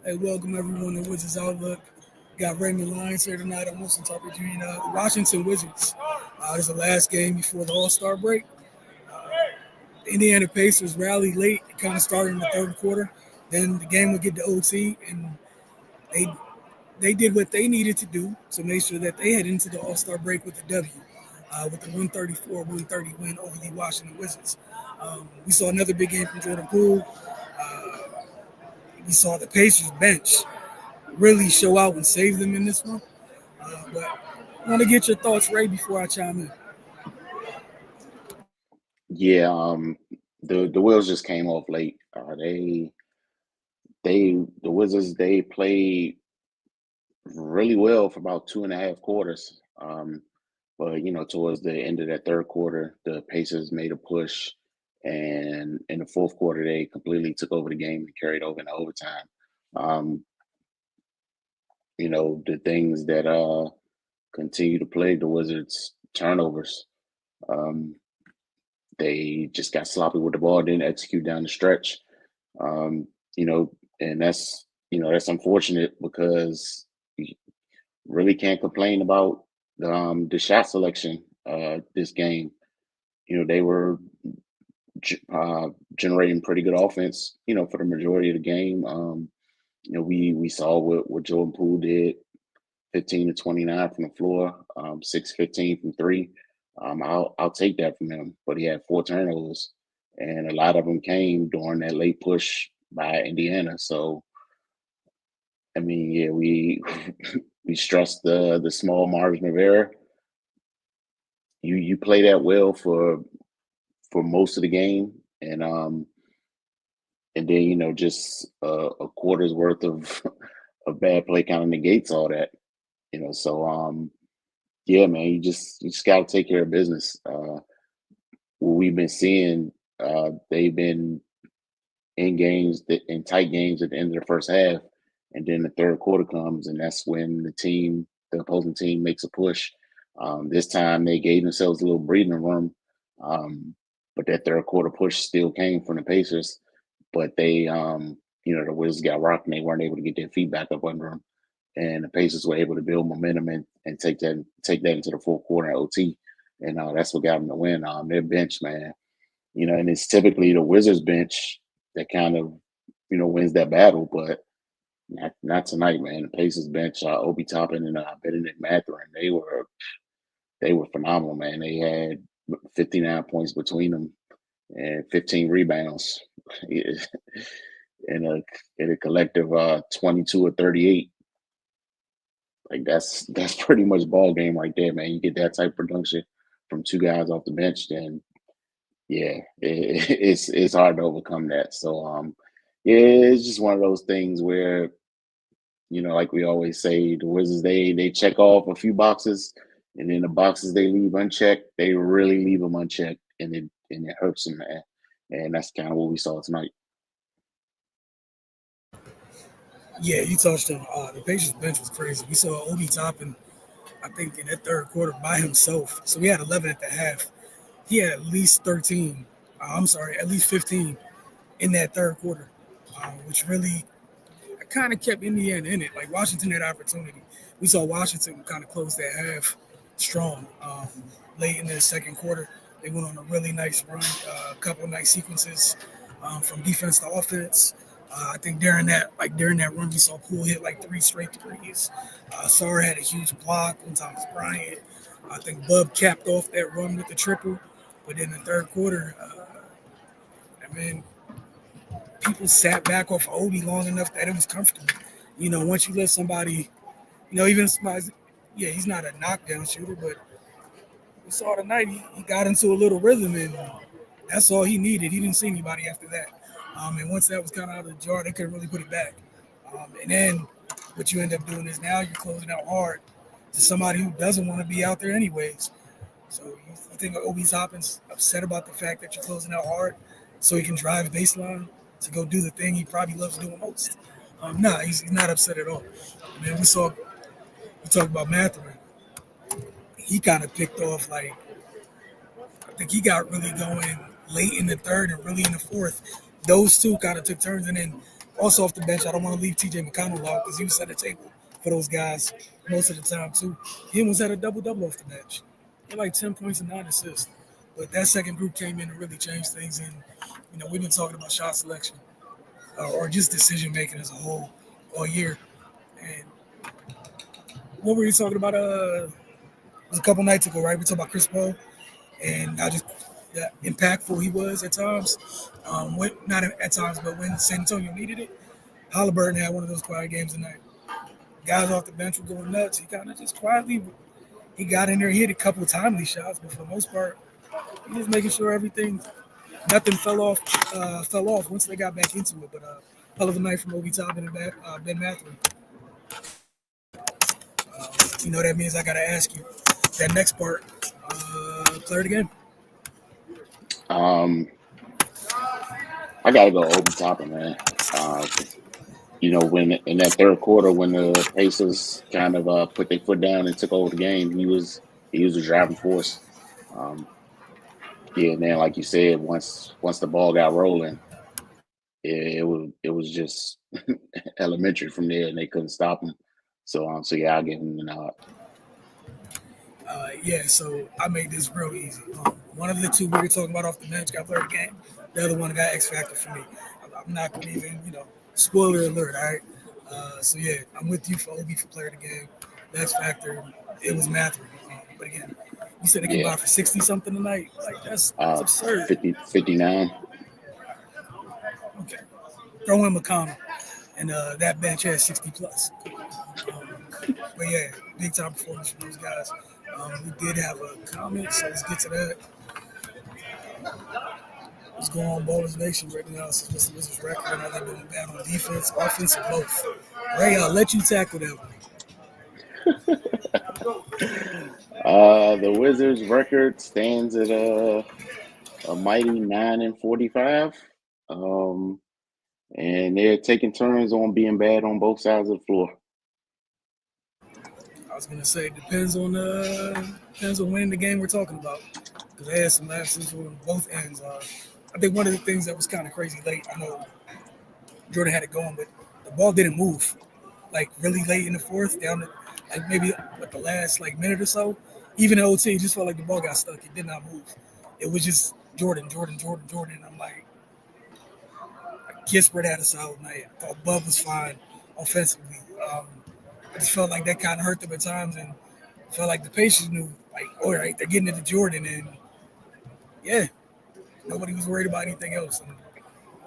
Hey, welcome everyone to Wizards Outlook. Got Raymond Lyons here tonight. I'm also talking to you. The Washington Wizards. This is the last game before the All Star break. The Indiana Pacers rallied late. It kind of started in the third quarter. Then the game would get to OT, and they they did what they needed to do to make sure that they head into the All Star break with a W, with the 134-130 win over the Washington Wizards. We saw another big game from Jordan Poole. We saw the Pacers bench really show out and save them in this one. But I want to get your thoughts, Ray, before I chime in. Yeah, the wheels just came off late. The Wizards they played really well for about 2.5 quarters. But towards the end of that third quarter, the Pacers made a push, and in the fourth quarter, they completely took over the game and carried over into overtime. Um, the things that continue to plague the Wizards: turnovers. Um, they just got sloppy with the ball, didn't execute down the stretch. Um, you know, and that's unfortunate because you really can't complain about the shot selection this game. They were generating pretty good offense. For the majority of the game. We saw what Jordan Poole did, 15 to 29 from the floor, 6-15 from three. I'll take that from him, but he had four turnovers, and a lot of them came during that late push by Indiana. So I mean, yeah, we we stressed the small margin of error. You play that well for most of the game, and then just a quarter's worth of of bad play kind of negates all that. So yeah, man, you just got to take care of business. What we've been seeing, they've been in tight games at the end of the first half, and then the third quarter comes, and that's when the opposing team makes a push. This time they gave themselves a little breathing room, um, but that third quarter push still came from the Pacers. But the Wizards got rocked, and they weren't able to get their feet back up under them. And the Pacers were able to build momentum and take that into the fourth quarter OT, and that's what got them the win. Their bench, man, and it's typically the Wizards bench that kind of wins that battle, but not tonight, man. The Pacers bench, Obi Toppin and Benedict Mathurin, they were phenomenal, man. They had 59 points between them and 15 rebounds in a collective 22 or 38. Like that's pretty much ball game right there, man. You get that type of production from two guys off the bench, then yeah, it's hard to overcome that. So yeah, it's just one of those things where like we always say, the Wizards they check off a few boxes, and then the boxes they leave unchecked, they really leave them unchecked, and it hurts them, man. And that's kind of what we saw tonight. Yeah, you touched on the Pacers bench was crazy. We saw Obi Toppin, I think, in that third quarter by himself. So we had 11 at the half. He had at least 13. I'm sorry, at least 15 in that third quarter, which really kind of kept Indiana in it. Like Washington had opportunity. We saw Washington kind of close that half strong late in the second quarter. They went on a really nice run, a couple of nice sequences from defense to offense. I think during that run, we saw Poole hit like three straight threes. Sarr had a huge block on Thomas Bryant. I think Bub capped off that run with the triple. But in the third quarter, I mean, people sat back off Obi long enough that it was comfortable. Once you let somebody, even somebody, yeah, he's not a knockdown shooter, but we saw tonight he got into a little rhythm, and that's all he needed. He didn't see anybody after that. And once that was kind of out of the jar, they couldn't really put it back. And then what you end up doing is now you're closing out hard to somebody who doesn't want to be out there anyways. So you think Obi Toppin's upset about the fact that you're closing out hard so he can drive baseline to go do the thing he probably loves doing most? Nah, he's not upset at all. And then we talked about Matherin. He kind of picked off like I think he got really going late in the third and really in the fourth. Those two kind of took turns, and then Also off the bench, I don't want to leave TJ McConnell out because he was at the table for those guys most of the time too. He almost had a double double off the bench. He had like 10 points and 9 assists. But that second group came in and really changed things. And we've been talking about shot selection or just decision making as a whole all year. And what were you talking about? It was a couple nights ago, right? We talked about Chris Paul and how just that impactful he was at times. Not at times, but when San Antonio needed it, Halliburton had one of those quiet games tonight. Guys off the bench were going nuts. He kind of just quietly he got in there. He hit a couple of timely shots, but for the most part, he was making sure nothing fell off once they got back into it. But hell of a night from Obi Toppin and Ben Mathurin. That means I got to ask you that next part. Player of the game. I gotta go Obi Toppin, man. When in that third quarter, when the Pacers kind of put their foot down and took over the game, he was a driving force. Um, yeah, and then like you said, once the ball got rolling, it was just elementary from there, and they couldn't stop him. So yeah, I'll give him the nod. Yeah, so I made this real easy. One of the two we were talking about off the bench got player of the game. The other one got X Factor for me. I'm not going to even, spoiler alert, all right? So yeah, I'm with you for Obi for player of the game. The X Factor, it was Matthew. But again, you said they combined Yeah, for 60 something tonight. Like, that's absurd. 59. Okay. Throw in McConnell, and that bench has 60 plus. But yeah, big time performance from those guys. We did have a comment, so let's get to that. What's going on, Ballers Nation right now? Since Mr. Wizards record, I know they've been bad on defense, offense, and both. Ray, I'll let you tackle that one. The Wizards' record stands at a mighty 9-45, and they're taking turns on being bad on both sides of the floor. I was gonna say depends on when the game we're talking about because they had some lapses on both ends. I think one of the things that was kind of crazy late. I know Jordan had it going, but the ball didn't move like really late in the fourth, down to like maybe the last like minute or so. Even in OT, it just felt like the ball got stuck. It did not move. It was just Jordan, Jordan, Jordan, Jordan. I'm like, Kispert had a solid night. I thought Bub was fine offensively. I just felt like that kind of hurt them at times, and felt like the Pacers knew, like, all right, they're getting into Jordan, and yeah, nobody was worried about anything else, and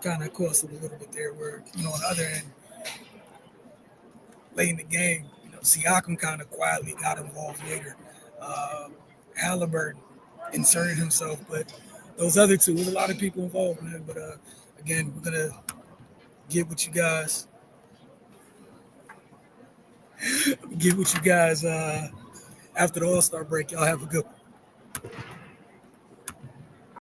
kind of cost them a little bit there. Where on the other end, late in the game, Siakam kind of quietly got involved later. Uh, Halliburton inserted himself, but those other two, there's a lot of people involved, man. But again, we're gonna get with you guys. Get with you guys after the All-Star break. Y'all have a good one.